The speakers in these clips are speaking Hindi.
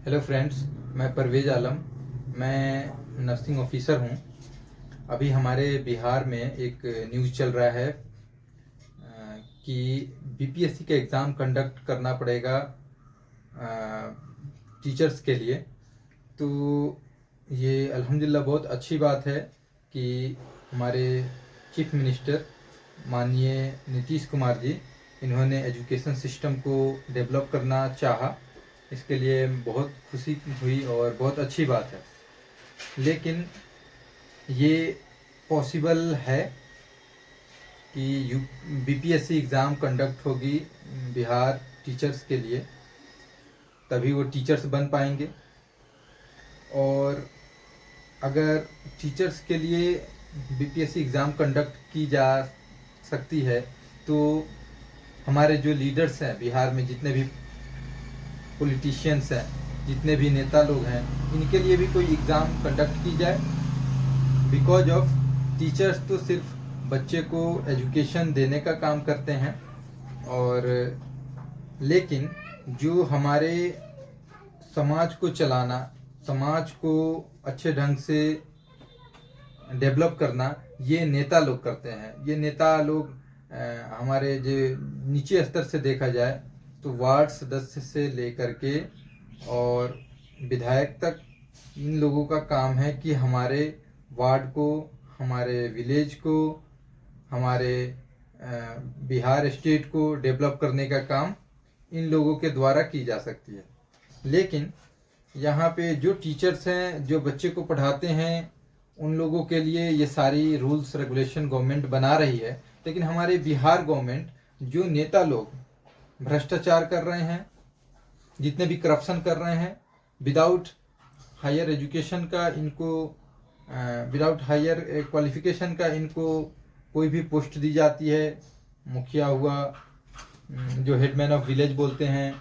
हेलो फ्रेंड्स, मैं परवेज़ आलम। मैं नर्सिंग ऑफिसर हूँ। अभी हमारे बिहार में एक न्यूज़ चल रहा है कि बीपीएससी का एग्ज़ाम कंडक्ट करना पड़ेगा टीचर्स के लिए। तो ये अल्हम्दुलिल्लाह बहुत अच्छी बात है कि हमारे चीफ मिनिस्टर माननीय नीतीश कुमार जी, इन्होंने एजुकेशन सिस्टम को डेवलप करना चाहा। इसके लिए बहुत खुशी हुई और बहुत अच्छी बात है। लेकिन ये पॉसिबल है कि बीपीएससी एग्ज़ाम कंडक्ट होगी बिहार टीचर्स के लिए, तभी वो टीचर्स बन पाएंगे। और अगर टीचर्स के लिए बीपीएससी एग्ज़ाम कंडक्ट की जा सकती है तो हमारे जो लीडर्स हैं बिहार में, जितने भी पॉलिटिशियंस हैं, जितने भी नेता लोग हैं, इनके लिए भी कोई एग्ज़ाम कंडक्ट की जाए। बिकॉज ऑफ टीचर्स तो सिर्फ बच्चे को एजुकेशन देने का काम करते हैं, और लेकिन जो हमारे समाज को चलाना, समाज को अच्छे ढंग से डेवलप करना, ये नेता लोग करते हैं। ये नेता लोग हमारे जो नीचे स्तर से देखा जाए तो वार्ड सदस्य से लेकर के और विधायक तक, इन लोगों का काम है कि हमारे वार्ड को, हमारे विलेज को, हमारे बिहार स्टेट को डेवलप करने का काम इन लोगों के द्वारा की जा सकती है। लेकिन यहाँ पे जो टीचर्स हैं, जो बच्चे को पढ़ाते हैं, उन लोगों के लिए ये सारी रूल्स रेगुलेशन गवर्नमेंट बना रही है। लेकिन हमारे बिहार गवर्नमेंट, जो नेता लोग भ्रष्टाचार कर रहे हैं, जितने भी करप्शन कर रहे हैं, विदाउट हायर एजुकेशन का इनको, विदाउट हायर क्वालिफिकेशन का इनको कोई भी पोस्ट दी जाती है। मुखिया हुआ, जो हेडमैन ऑफ विलेज बोलते हैं,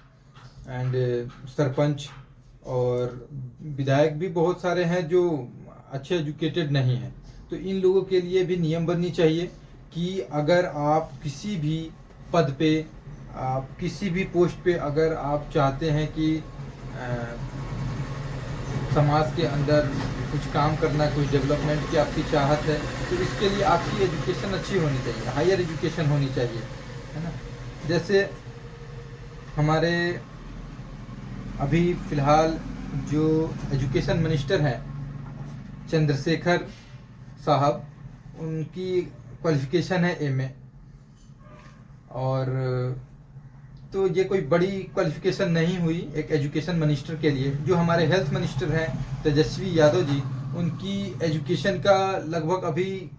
एंड सरपंच और विधायक भी बहुत सारे हैं जो अच्छे एजुकेटेड नहीं हैं। तो इन लोगों के लिए भी नियम बननी चाहिए कि अगर आप किसी भी पद पे, आप किसी भी पोस्ट पे अगर आप चाहते हैं कि समाज के अंदर कुछ काम करना, कुछ डेवलपमेंट की आपकी चाहत है, तो इसके लिए आपकी एजुकेशन अच्छी होनी चाहिए, हायर एजुकेशन होनी चाहिए, है ना। जैसे हमारे अभी फ़िलहाल जो एजुकेशन मिनिस्टर हैं चंद्रशेखर साहब, उनकी क्वालिफ़िकेशन है एमए, और तो ये कोई बड़ी क्वालिफ़िकेशन नहीं हुई एक एजुकेशन मिनिस्टर के लिए। जो हमारे हेल्थ मिनिस्टर हैं तेजस्वी यादव जी, उनकी एजुकेशन का लगभग अभी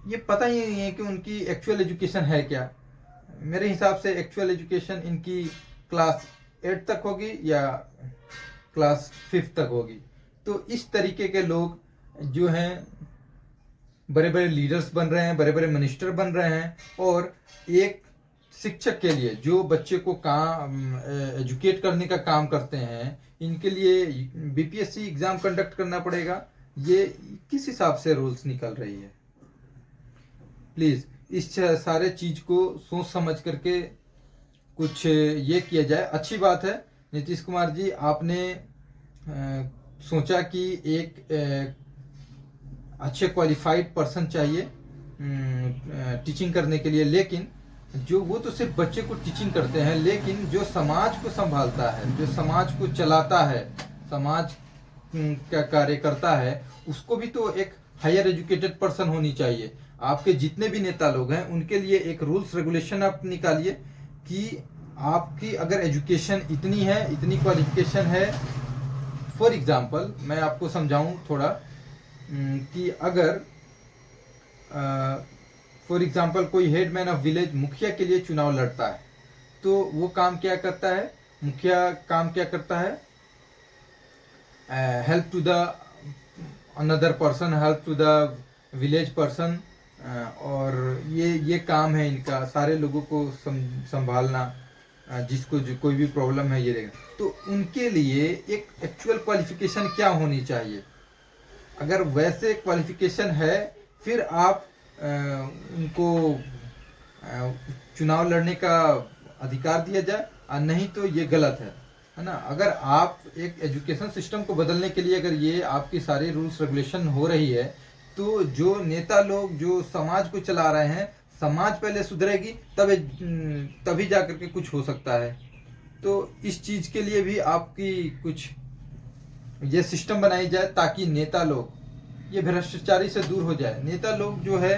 ये पता ही नहीं है कि उनकी एक्चुअल एजुकेशन है क्या। मेरे हिसाब से एक्चुअल एजुकेशन इनकी क्लास 8 तक होगी या क्लास 5 तक होगी। तो इस तरीके के लोग जो हैं बड़े बड़े लीडर्स बन रहे हैं, बड़े बड़े मिनिस्टर बन रहे हैं, और एक शिक्षक के लिए जो बच्चे को काम एजुकेट करने का काम करते हैं, इनके लिए बीपीएससी एग्ज़ाम कंडक्ट करना पड़ेगा। ये किस हिसाब से रूल्स निकल रही है? प्लीज़ इस सारे चीज़ को सोच समझ करके कुछ ये किया जाए। अच्छी बात है नीतीश कुमार जी, आपने सोचा कि एक अच्छे क्वालिफाइड पर्सन चाहिए टीचिंग करने के लिए। लेकिन जो वो तो सिर्फ बच्चे को टीचिंग करते हैं, लेकिन जो समाज को संभालता है, जो समाज को चलाता है, समाज का कार्य करता है, उसको भी तो एक हायर एजुकेटेड पर्सन होनी चाहिए। आपके जितने भी नेता लोग हैं, उनके लिए एक रूल्स रेगुलेशन आप निकालिए कि आपकी अगर एजुकेशन इतनी है, इतनी क्वालिफिकेशन है। फॉर एग्जांपल मैं आपको समझाऊं थोड़ा कि अगर फॉर एग्जांपल कोई हेडमैन ऑफ विलेज मुखिया के लिए चुनाव लड़ता है, तो वो काम क्या करता है, मुखिया काम क्या करता है, help to the another person, help to the village person, और ये काम है इनका, सारे लोगों को संभालना, जिसको जो कोई भी प्रॉब्लम है ये देखना। तो उनके लिए एक एक्चुअल क्वालिफिकेशन क्या होनी चाहिए? अगर वैसे क्वालिफिकेशन है, फिर आप उनको चुनाव लड़ने का अधिकार दिया जाए। नहीं तो ये गलत है ना। अगर आप एक एजुकेशन सिस्टम को बदलने के लिए अगर ये आपकी सारी रूल्स रेगुलेशन हो रही है, तो जो नेता लोग जो समाज को चला रहे हैं, समाज पहले सुधरेगी तभी जा करके कुछ हो सकता है। तो इस चीज के लिए भी आपकी कुछ ये सिस्टम बनाई जाए ताकि नेता लोग ये भ्रष्टाचारी से दूर हो जाए। नेता लोग जो है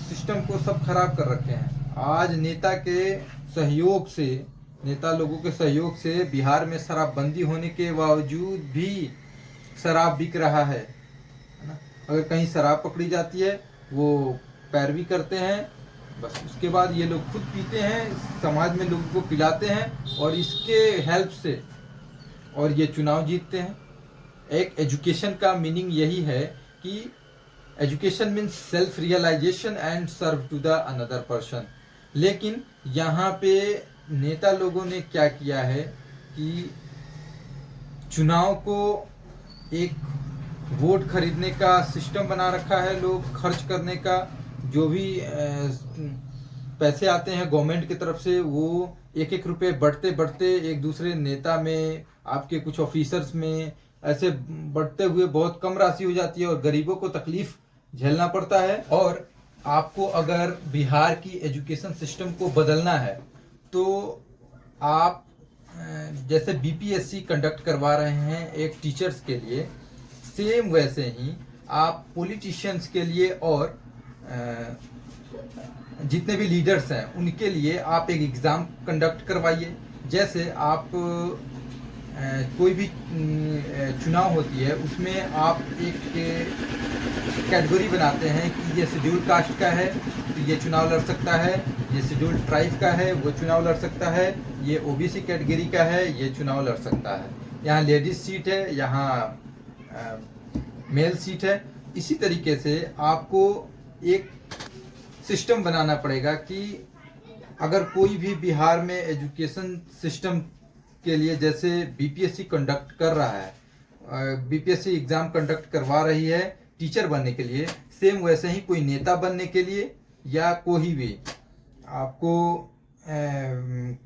सिस्टम को सब खराब कर रखे हैं। आज नेता के सहयोग से, नेता लोगों के सहयोग से बिहार में शराबबंदी होने के बावजूद भी शराब बिक रहा है ना। अगर कहीं शराब पकड़ी जाती है, वो पैरवी करते हैं, बस उसके बाद ये लोग खुद पीते हैं, समाज में लोगों को पिलाते हैं और इसके हेल्प से और ये चुनाव जीतते हैं। एक एजुकेशन का मीनिंग यही है कि education means self realization and serve to the another person. लेकिन यहाँ पे नेता लोगों ने क्या किया है कि चुनाव को एक वोट खरीदने का सिस्टम बना रखा है। लोग खर्च करने का जो भी पैसे आते हैं गवर्नमेंट की तरफ से, वो एक एक रुपए बढ़ते बढ़ते एक दूसरे नेता में, आपके कुछ ऑफिसर्स में ऐसे बढ़ते हुए बहुत कम राशि हो जाती है और गरीबों को तकलीफ झेलना पड़ता है। और आपको अगर बिहार की एजुकेशन सिस्टम को बदलना है तो आप जैसे बीपीएससी कंडक्ट करवा रहे हैं एक टीचर्स के लिए, सेम वैसे ही आप पॉलिटिशियंस के लिए और जितने भी लीडर्स हैं उनके लिए आप एक एग्ज़ाम कंडक्ट करवाइए। जैसे आप कोई भी चुनाव होती है उसमें आप एक कैटेगरी बनाते हैं कि ये शेड्यूल कास्ट का है तो ये चुनाव लड़ सकता है, ये शेड्यूल ट्राइब का है वो चुनाव लड़ सकता है, ये ओबीसी कैटेगरी का है ये चुनाव लड़ सकता है, यहाँ लेडीज सीट है, यहाँ मेल सीट है। इसी तरीके से आपको एक सिस्टम बनाना पड़ेगा कि अगर कोई भी बिहार में एजुकेशन सिस्टम के लिए जैसे बीपीएससी कंडक्ट कर रहा है, बीपीएससी एग्ज़ाम कंडक्ट करवा रही है टीचर बनने के लिए, सेम वैसे ही कोई नेता बनने के लिए या कोई भी आपको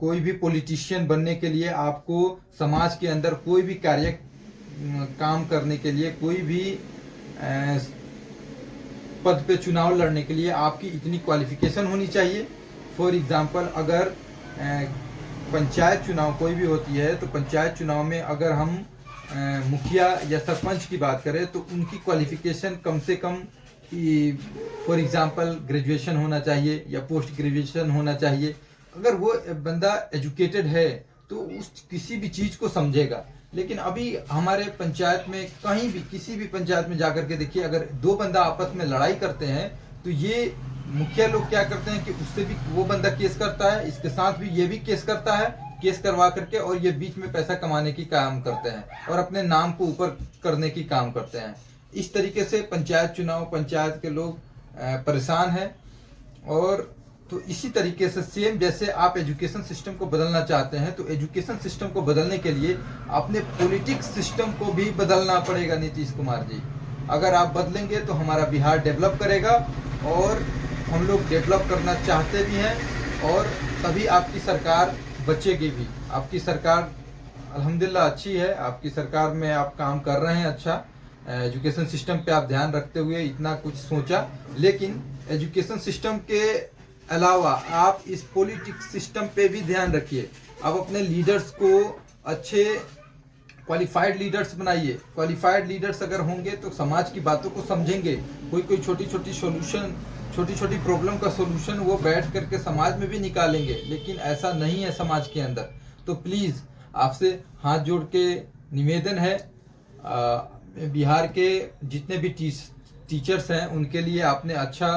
कोई भी पॉलिटिशियन बनने के लिए, आपको समाज के अंदर कोई भी कार्य काम करने के लिए, कोई भी पद पे चुनाव लड़ने के लिए आपकी इतनी क्वालिफिकेशन होनी चाहिए। फॉर एग्जांपल अगर पंचायत चुनाव कोई भी होती है तो पंचायत चुनाव में अगर हम मुखिया या सरपंच की बात करें तो उनकी क्वालिफिकेशन कम से कम फॉर एग्जांपल ग्रेजुएशन होना चाहिए या पोस्ट ग्रेजुएशन होना चाहिए। अगर वो बंदा एजुकेटेड है तो उस किसी भी चीज़ को समझेगा। लेकिन अभी हमारे पंचायत में कहीं भी किसी भी पंचायत में जाकर के देखिए, अगर दो बंदा आपस में लड़ाई करते हैं तो ये मुखिया लोग क्या करते हैं कि उससे भी वो बंदा केस करता है, इसके साथ भी ये भी केस करता है, केस करवा करके और ये बीच में पैसा कमाने की काम करते हैं और अपने नाम को ऊपर करने की काम करते हैं। इस तरीके से पंचायत चुनाव, पंचायत के लोग परेशान हैं। और तो इसी तरीके से सेम जैसे आप एजुकेशन सिस्टम को बदलना चाहते हैं तो एजुकेशन सिस्टम को बदलने के लिए अपने पॉलिटिक्स सिस्टम को भी बदलना पड़ेगा। नीतीश कुमार जी, अगर आप बदलेंगे तो हमारा बिहार डेवलप करेगा और हम लोग डेवलप करना चाहते भी हैं और तभी आपकी सरकार बचेगी भी। आपकी सरकार अल्हम्दुलिल्लाह अच्छी है, आपकी सरकार में आप काम कर रहे हैं अच्छा। एजुकेशन सिस्टम पे आप ध्यान रखते हुए इतना कुछ सोचा, लेकिन एजुकेशन सिस्टम के अलावा आप इस पॉलिटिक्स सिस्टम पे भी ध्यान रखिए। आप अपने लीडर्स को अच्छे क्वालिफाइड लीडर्स बनाइए। क्वालिफाइड लीडर्स अगर होंगे तो समाज की बातों को समझेंगे। कोई छोटी छोटी प्रॉब्लम का सोल्यूशन वो बैठ करके समाज में भी निकालेंगे, लेकिन ऐसा नहीं है समाज के अंदर। तो प्लीज़ आपसे हाथ जोड़ के निवेदन है, बिहार के जितने भी टीचर्स हैं उनके लिए आपने अच्छा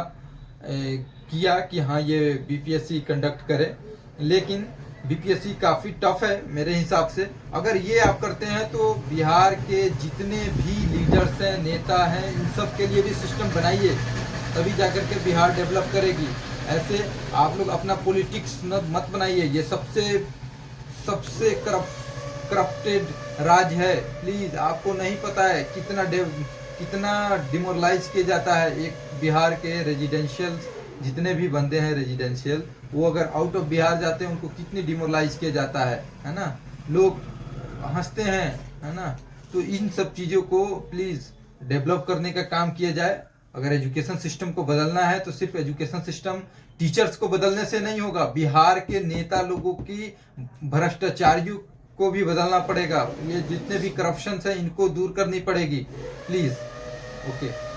किया कि हाँ ये बीपीएससी कंडक्ट करे, लेकिन बीपीएससी काफ़ी टफ है मेरे हिसाब से। अगर ये आप करते हैं तो बिहार के जितने भी लीडर्स हैं, नेता हैं, इन सब के लिए भी सिस्टम बनाइए, तभी जाकर के बिहार डेवलप करेगी। ऐसे आप लोग अपना पॉलिटिक्स मत बनाइए, ये सबसे करप्टेड राज है। प्लीज़, आपको नहीं पता है कितना डिमोरलाइज किया जाता है एक बिहार के रेजिडेंशियल जितने भी बंदे हैं रेजिडेंशियल, वो अगर आउट ऑफ बिहार जाते हैं उनको कितनी डिमोरलाइज किया जाता है ना, लोग हंसते हैं, है ना। तो इन सब चीज़ों को प्लीज़ डेवलप करने का काम किया जाए। अगर एजुकेशन सिस्टम को बदलना है तो सिर्फ एजुकेशन सिस्टम टीचर्स को बदलने से नहीं होगा, बिहार के नेता लोगों की भ्रष्टाचारियों को भी बदलना पड़ेगा। ये जितने भी करप्शन है इनको दूर करनी पड़ेगी प्लीज़। ओके।